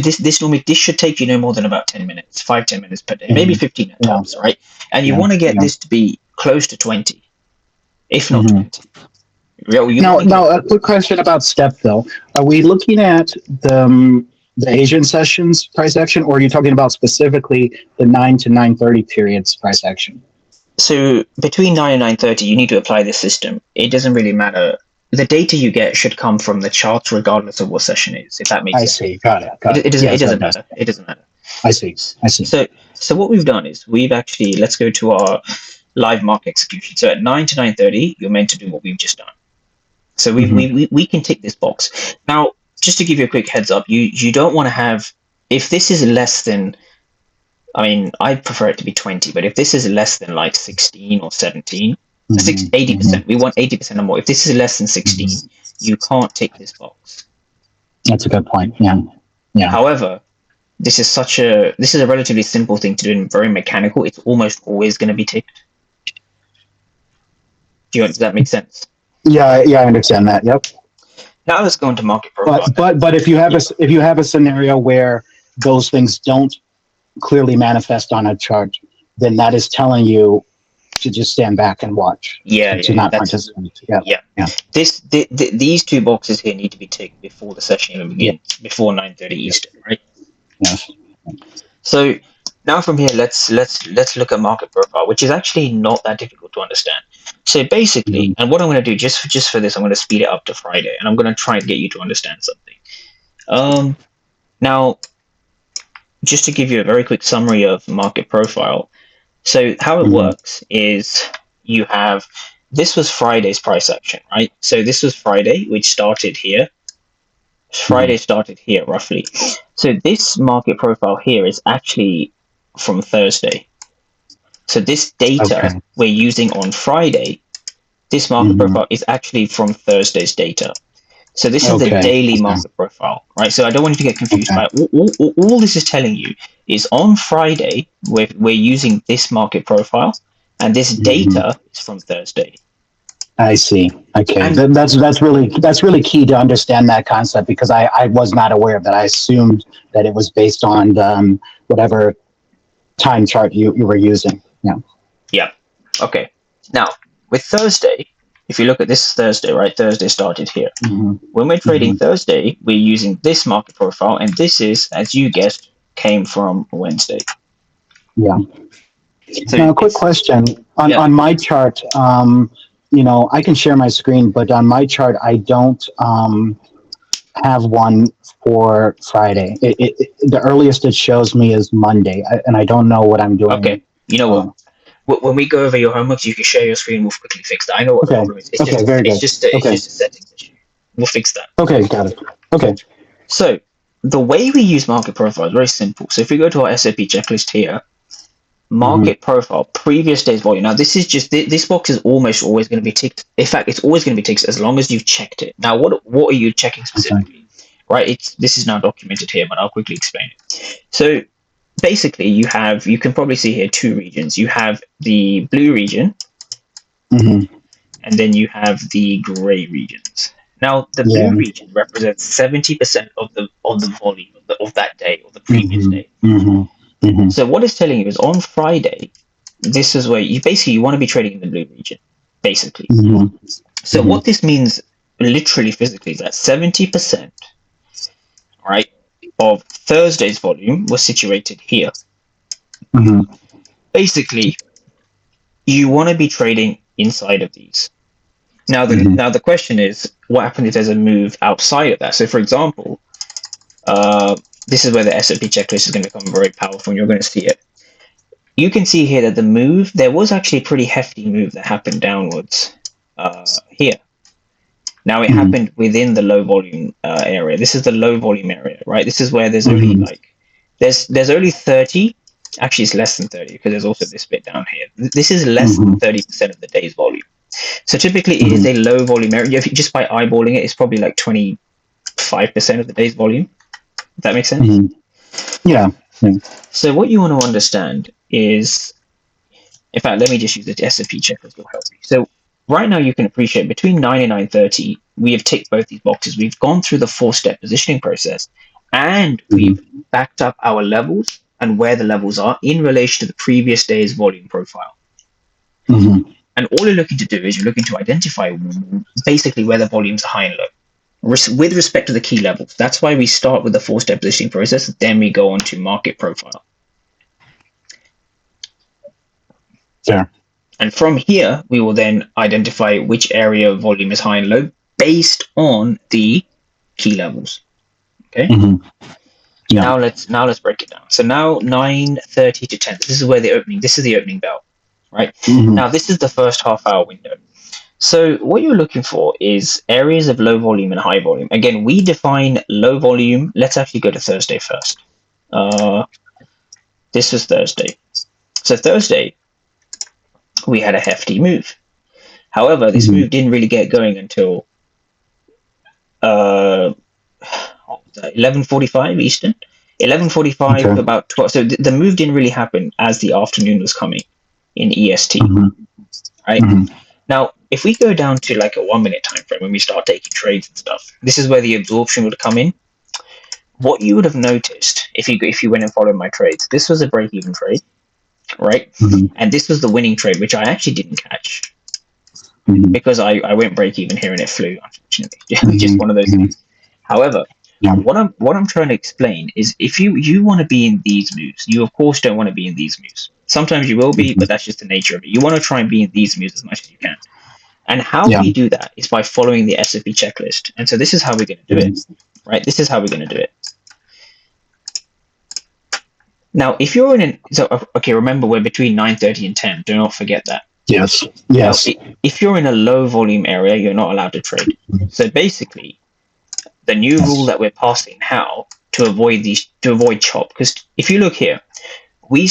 this should take you no more than about 10 minutes, 5-10 minutes per day, maybe Mhm. 15 at Yeah. tops, right? And you Yeah. want to get Yeah. this to be close to 20, if not Mhm. 20. You Now, want to get a quick question about step though. Are we looking at the Asian sessions price action, or are you talking about specifically the 9 to 9:30 periods price action? so between 9 and 9:30, you need to apply this system. It doesn't really matter. The data you get should come from the charts, regardless of what session it is. If that makes I sense. see. Got it. It, Got it. it doesn't. It Yes, that doesn't does. matter. It doesn't matter. I see. I see. So what we've done is we've actually, let's go to our live market execution. So at 9 to 9:30, you're meant to do what we've just done. So Hmm. we can tick this box. Now, just to give you a quick heads up, you don't want to have, if this is less than, I mean, I'd prefer it to be 20, but if this is less than like 16 or 17, Hmm. 80%, we want 80% or more. If this is less than 16, Hmm. you can't tick this box. That's a good point. Yeah. Yeah. However, this is a relatively simple thing to do and very mechanical. It's almost always going to be ticked. Does that make sense? Yeah. Yeah. I understand that. Yep. Now let's go into market profile. But if you have if you have a scenario where those things don't clearly manifest on a chart, then that is telling you to just stand back and watch. To not participate. Yeah. Yeah. Yeah. These two boxes here need to be ticked before the session even begins, before 9:30 Eastern, right? Yes. So now from here, let's look at market profile, which is actually not that difficult to understand. So basically, Mhm. and what I'm going to do just for this, I'm going to speed it up to Friday, and I'm going to try and get you to understand something. Now, just to give you a very quick summary of market profile. So how it Mhm. works is you have, this was Friday's price action, right? So this was Friday, which started here. Friday started here roughly. So this market profile here is actually from Thursday. So this data Okay. we're using on Friday, this market Mhm. profile is actually from Thursday's data. So this is the Okay. daily Okay. market profile, right? So I don't want you to get confused Okay. by it. All this is telling you is on Friday we're using this market profile, and this Mhm. data is from Thursday. I see. Okay, And that's really key to understand that concept because I was not aware of that. I assumed that it was based on whatever time chart you were using. Yeah. yeah, okay. Now with Thursday, if you look at this Thursday, right? Thursday started here. Hmm. When we're trading Hmm. Thursday, we're using this market profile, and this is, as you guessed, came from Wednesday. Yeah. So Now, a quick question yeah. on my chart. I can share my screen, but on my chart, I don't have one for Friday. The earliest it shows me is Monday, and I don't know what I'm doing. Okay. You know what? When we go over your homeworks, you can share your screen. We'll quickly fix that. I know what the Okay. problem is. Okay. Very good. It's Okay. just a settings issue. We'll fix that. Okay. Got it. Okay. So the way we use market profile is very simple. So if we go to our SAP checklist here, Hmm. market profile, previous day's volume. Now this is just this box is almost always going to be ticked. In fact, it's always going to be ticked as long as you've checked it. Now, what are you checking Okay. specifically? Right. This is now documented here, but I'll quickly explain it. So basically you can probably see here two regions. You have the blue region, Hmm. and then you have the gray regions. Now the Yeah. blue region represents 70% of the volume of that day or the previous Hmm. day. Hmm. Hmm. So what it's telling you is on Friday, this is where you want to be trading in the blue region, basically. Hmm. So Hmm. what this means literally physically is that 70%, right, of Thursday's volume was situated here. Hmm. Basically, you want to be trading inside of these. Now Hmm. the question is, what happens if there's a move outside of that? So, for example, this is where the SOP checklist is going to become very powerful, and you're going to see it. You can see here that there was actually a pretty hefty move that happened downwards here. Now it happened within the low volume area. This is the low volume area, right? This is where there's only there's only 30. Actually, it's less than 30 because there's also this bit down here. This is less than 30% of the day's volume. So typically, it is a low volume area. If you, just by eyeballing it, it's probably like 25% of the day's volume. If that makes sense. Yeah. Yeah. So what you want to understand is, in fact, let me just use the SFP checklist to help you. So right now, you can appreciate between 9 and 9:30, we have ticked both these boxes. We've gone through the 4-step positioning process, and we've backed up our levels and where the levels are in relation to the previous day's volume profile. Mm-hmm. And all you're looking to do is you're looking to identify basically where the volumes are high and low with respect to the key levels. That's why we start with the 4-step positioning process, then we go on to market profile. Fair. And from here, we will then identify which area of volume is high and low based on the key levels. Okay. Mm-hmm. Yeah. Now let's break it down. So now 9:30 to 10. This is the opening bell, right? Mm-hmm. Now this is the first half-hour window. So what you're looking for is areas of low volume and high volume. Again, we define low volume. Let's actually go to Thursday first. This was Thursday. So Thursday, we had a hefty move. However, this move didn't really get going until 11:45 Eastern. 11:45, Okay. about 12. So the move didn't really happen as the afternoon was coming in EST, right? Now, if we go down to like a 1 minute time frame when we start taking trades and stuff, this is where the absorption would come in. What you would have noticed if you went and followed my trades, this was a break-even trade, right? And this was the winning trade, which I actually didn't catch because I went break-even here and it flew, unfortunately. Just one of those things. However, what I'm trying to explain is if you want to be in these moves, you of course don't want to be in these moves. Sometimes you will be, but that's just the nature of it. You want to try and be in these moves as much as you can. And how we do that is by following the S&P checklist. And so this is how we're going to do it, right? This is how we're going to do it. Now, if you're remember we're between 9:30 and 10. Do not forget that. Yes. Now, if you're in a low volume area, you're not allowed to trade. So basically, the new rule that we're passing now to avoid chop, because if you look here, we